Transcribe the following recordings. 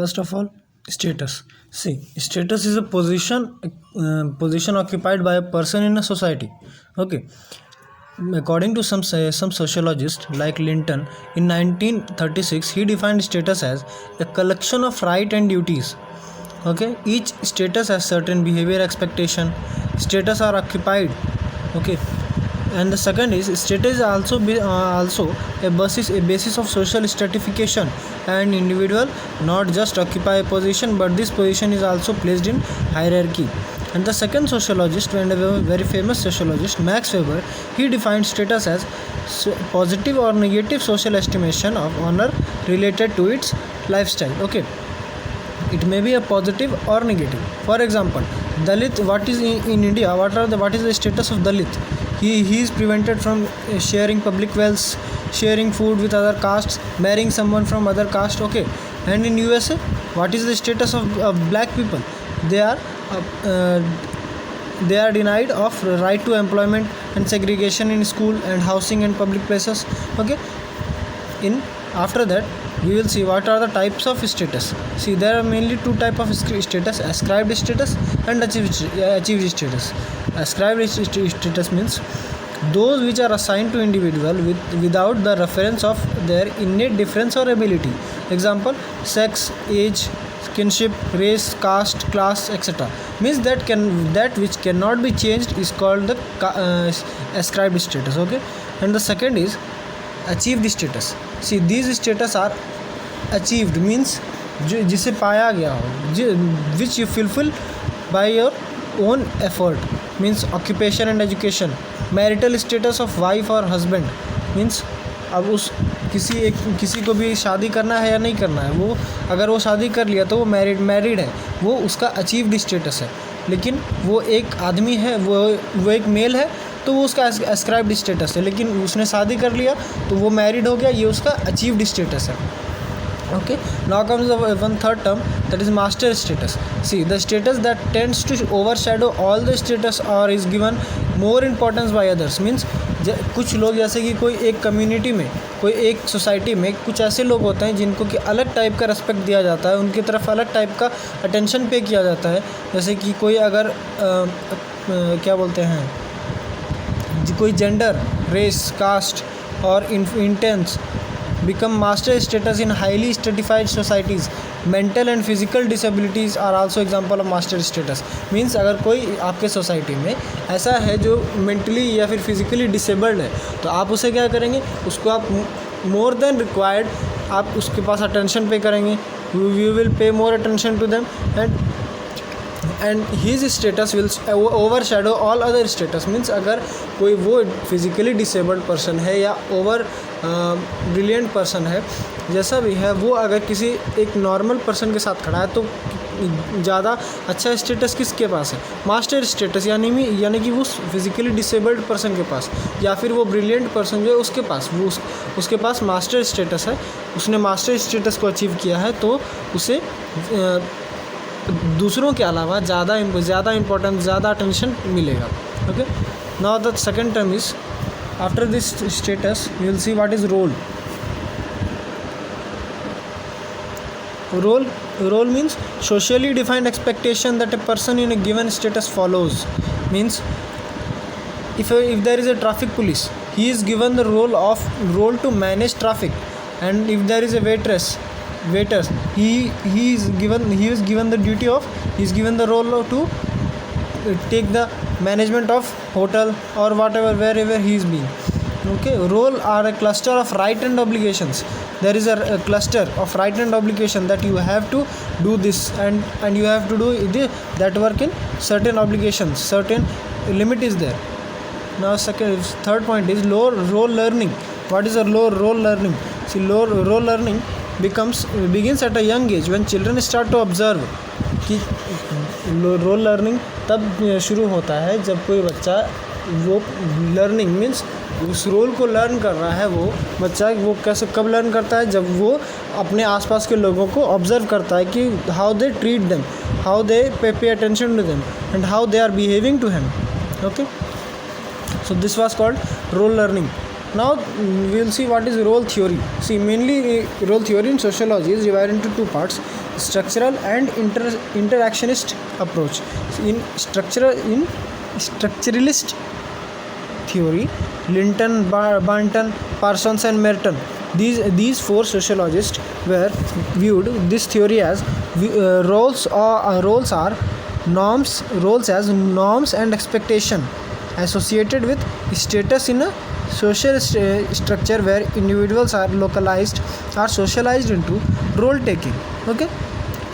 First of all, status. See, status is a position occupied by a person in a society. Okay. According to some sociologists like Linton, in 1936, he defined status as a collection of rights and duties. Okay, each status has certain behavior expectation. Status are occupied. Okay, and the second is status is also a basis of social stratification, and individual not just occupy a position, but this position is also placed in hierarchy. And the second sociologist, and a very famous sociologist, Max Weber, he defined status as positive or negative social estimation of honor related to its lifestyle. Okay, it may be a positive or negative. For example, Dalit, what is in India, what is the status of Dalit? He is prevented from sharing public wealth, sharing food with other castes, marrying someone from other caste. Okay, and in USA, what is the status of black people? They are denied of right to employment and segregation in school and housing and public places. Okay, in after that we will see what are the types of status. See, there are mainly two type of status: ascribed status and achieved status. Ascribed status means those which are assigned to individual without the reference of their innate difference or ability. Example: sex, age, kinship, race, caste, class, etc. Means that which cannot be changed is called the ascribed status. Okay, and the second is achieved status. See, these status are achieved means जिसे पाया गया हो, which you fulfill by your own effort, means occupation and education. Marital status of wife or husband means अब उस किसी को भी शादी करना है या नहीं करना है, वो अगर वो शादी कर लिया तो वो मैरिड है, वो उसका अचीव्ड स्टेटस है. लेकिन वो एक आदमी है, वो एक मेल है, तो वो उसका एस्क्राइब्ड स्टेटस है. लेकिन उसने शादी कर लिया तो वो मैरिड हो गया, ये उसका अचीव्ड स्टेटस है. Okay, now comes the one third term, that is master status. See, the status that tends to overshadow all the status or is given more importance by others means कुछ लोग, जैसे कि कोई एक community में, कोई एक सोसाइटी में कुछ ऐसे लोग होते हैं जिनको कि अलग टाइप का रिस्पेक्ट दिया जाता है, उनकी तरफ अलग टाइप का अटेंशन पे किया जाता है. जैसे कि कोई अगर क्या बोलते हैं, कोई जेंडर, रेस, कास्ट और intense become master status in highly stratified societies. Mental and physical disabilities are also example of master status. Means अगर कोई आपके सोसाइटी में ऐसा है जो मेंटली या फिर फिजिकली डिसेबल्ड है, तो आप उसे क्या करेंगे, उसको आप मोर देन रिक्वायर्ड आप उसके पास अटेंशन पे करेंगे. You will pay more attention to them and his status will overshadow all other status. Means अगर कोई वो फिजिकली डिसेबल्ड पर्सन है या ओवर ब्रिलियंट पर्सन है, जैसा भी है, वो अगर किसी एक नॉर्मल पर्सन के साथ खड़ा है तो ज़्यादा अच्छा स्टेटस किसके पास है, मास्टर स्टेटस, यानी कि उस फिजिकली डिसेबल्ड पर्सन के पास, या फिर वो ब्रिलियंट पर्सन जो है उसके पास, वो उसके पास मास्टर स्टेटस है, उसने मास्टर स्टेटस को अचीव किया है, तो उसे दूसरों के अलावा ज़्यादा इंपॉर्टेंस, ज़्यादा अटेंशन मिलेगा. Okay, now the second term is after this status you will see what is role. Role means socially defined expectation that a person in a given status follows. Means if there is a traffic police, he is given the role to manage traffic, and if there is a waiters, he is given the role to take the management of hotel or whatever, wherever he is being. Okay, role are a cluster of right and obligations. There is a cluster of right and obligation that you have to do this and you have to do that work in certain obligations, certain limit is there. Now third point is low role learning. What is a low role learning? See, low role learning begins at a young age when children start to observe. कि role learning तब शुरू होता है जब कोई बच्चा वो learning means उस रोल को लर्न कर रहा है. वो बच्चा वो कैसे कब लर्न करता है, जब वो अपने आसपास के लोगों को ऑब्जर्व करता है कि how they treat them, how they pay attention to them and how they are behaving to him. Okay, so this was called role learning. Now we will see what is role theory. See, mainly role theory in sociology is divided into two parts. structural and interactionist approach. In structuralist theory, Linton, Barton, Parsons, and Merton, these four sociologists were viewed this theory as roles are roles as norms and expectation associated with status in a social structure where individuals are socialized into role taking. Okay.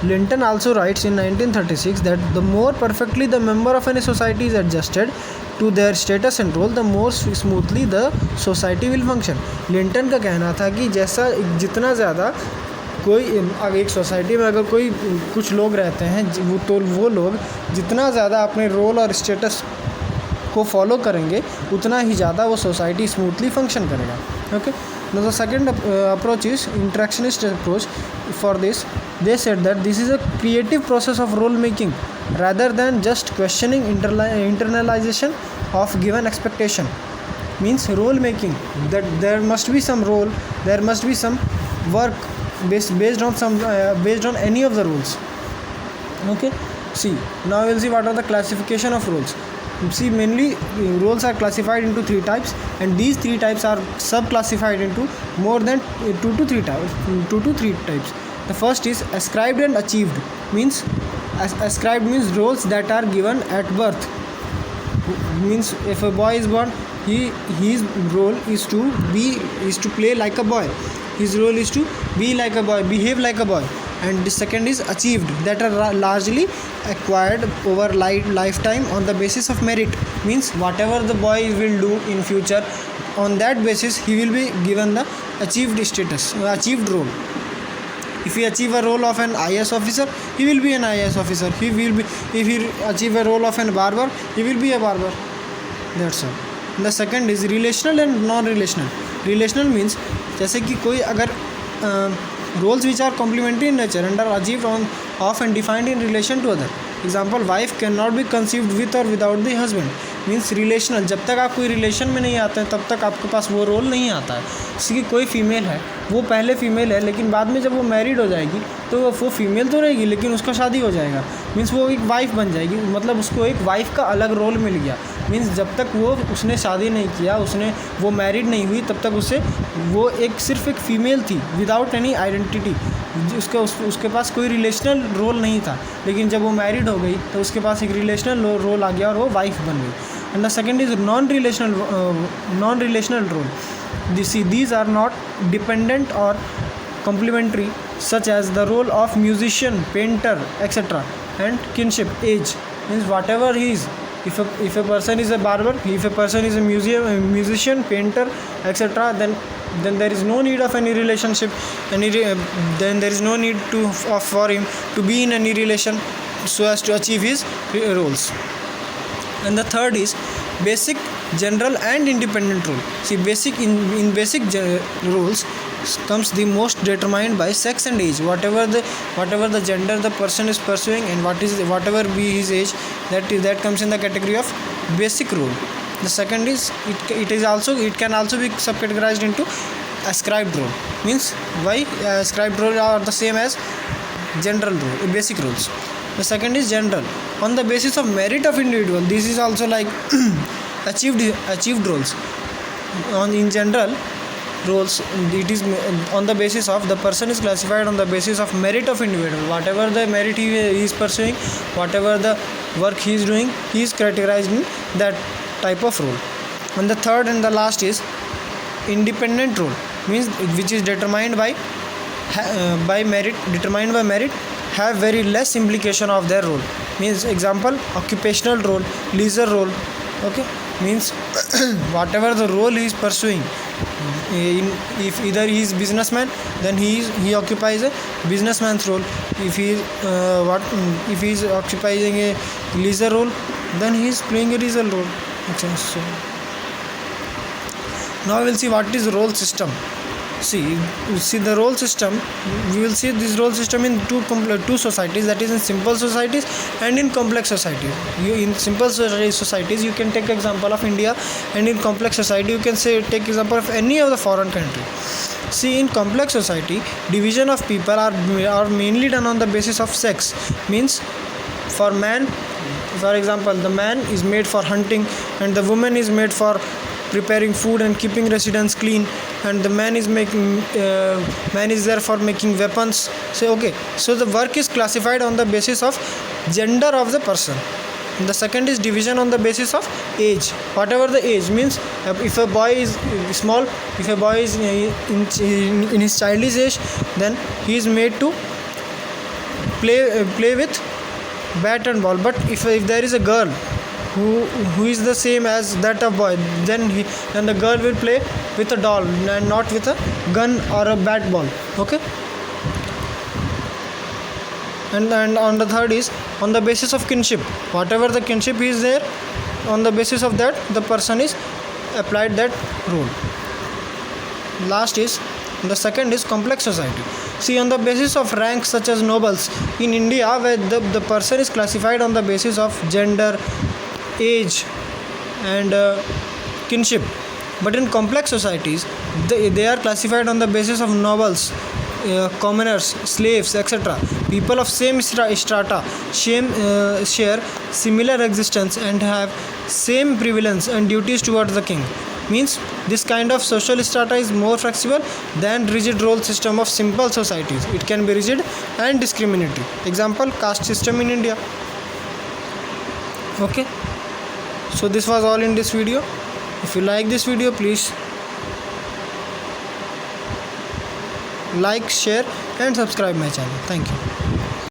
Linton also writes in 1936 that the more perfectly the member of any society is adjusted to their status and role, the more smoothly the society will function. Linton का कहना था कि जैसा जितना ज़्यादा कोई एक society में अगर कोई कुछ लोग रहते हैं तो वो लोग जितना ज़्यादा अपने रोल और स्टेटस को फॉलो करेंगे उतना ही ज़्यादा वो सोसाइटी स्मूथली फंक्शन करेगा. Okay. Now the second approach is interactionist approach. For this, they said that this is a creative process of role making rather than just questioning internalization of given expectation. Means role making, that there must be some role, there must be some work based on any of the roles. Okay. See, now we'll see what are the classification of roles. See, mainly roles are classified into three types, and these three types are sub-classified into more than 2 to 3 types. The first is ascribed and achieved. Means ascribed means roles that are given at birth. Means if a boy is born, his role is to play like a boy. His role is to be like a boy, behave like a boy. And the second is achieved, that are largely acquired over lifetime on the basis of merit. Means whatever the boy will do in future, on that basis he will be given the achieved status, achieved role. If he achieve a role of an IAS officer, he will be an IAS officer. If he achieve a role of an barber, he will be a barber. That's all. The second is relational and non-relational. Relational means जैसे कि कोई अगर roles which are complementary in nature and are achieved of and defined in relation to other. Example, wife cannot be conceived with or without the husband. Means relational, जब तक आप कोई relation में नहीं आते हैं तब तक आपके पास वो रोल नहीं आता है. जैसे कि कोई फीमेल है, वो पहले फीमेल है लेकिन बाद में जब वो मैरिड हो जाएगी तो वो फीमेल तो रहेगी लेकिन उसका शादी हो जाएगा. मीन्स वो एक वाइफ बन जाएगी, मतलब उसको एक वाइफ का अलग रोल मिल गया. मीन्स जब तक उसने शादी नहीं किया, वो मैरिड नहीं हुई, तब तक वो सिर्फ एक फ़ीमेल थी विदाउट एनी आइडेंटिटी. उसके पास कोई रिलेशनल रोल नहीं था. लेकिन जब वो मैरिड हो गई तो उसके पास एक रिलेशनल रोल आ गया और वो वाइफ बन गई. And the second is non relational role. These are not dependent or complementary, such as the role of musician, painter, etc. and kinship. Age means whatever he is. If a person is a barber, if a person is a musician, painter, etc., then there is no need of any relationship. Then there is no need for him to be in any relation so as to achieve his roles. And the third is basic, general and independent role. See, in basic roles comes the most determined by sex and age. Whatever the gender the person is pursuing and whatever be his age, that comes in the category of basic role. The second is it can also be subcategorized into ascribed role. Means why ascribed role are the same as general role, basic roles. The second is general, on the basis of merit of individual. This is also like achieved roles. In general roles, it is on the basis of the person is classified on the basis of merit of individual. Whatever the merit he is pursuing, whatever the work he is doing, he is categorized in that type of role. And the third and the last is independent role. Means which is determined by merit, have very less implication of their role. Means example, occupational role, leisure role. Okay. Means whatever the role he is pursuing, if either he is businessman, then he occupies a businessman's role. If he is occupying a leisure role, then he is playing a leisure role. Okay, so now we will see what is role system. See the role system. We will see this role system in two societies, that is in simple societies and in complex societies. In simple societies you can take example of India, and in complex society you can take example of any of the foreign country. See, in complex society, division of people are mainly done on the basis of sex. Means, for man, for example, the man is made for hunting, and the woman is made for preparing food and keeping residence clean, and the man is there for making weapons. So okay, so the work is classified on the basis of gender of the person. The second is division on the basis of age. Whatever the age means, if a boy is small, if a boy is in his childish age, then he is made to play with bat and ball. But if there is a girl who is the same as that of boy, then the girl will play with a doll and not with a gun or a bat ball. Okay. And on the third is on the basis of kinship. Whatever the kinship is there, on the basis of that the person is applied that rule. Last is the second is complex society. See, on the basis of ranks such as nobles in India, where the person is classified on the basis of gender, age, and kinship. But in complex societies, they are classified on the basis of nobles, commoners, slaves, etc. People of same strata share similar existence and have same privileges and duties towards the king. Means this kind of social strata is more flexible than rigid role system of simple societies. It can be rigid and discriminatory. Example, caste system in India. Okay, so this was all in this video. If you like this video, please like, share and subscribe my channel. Thank you.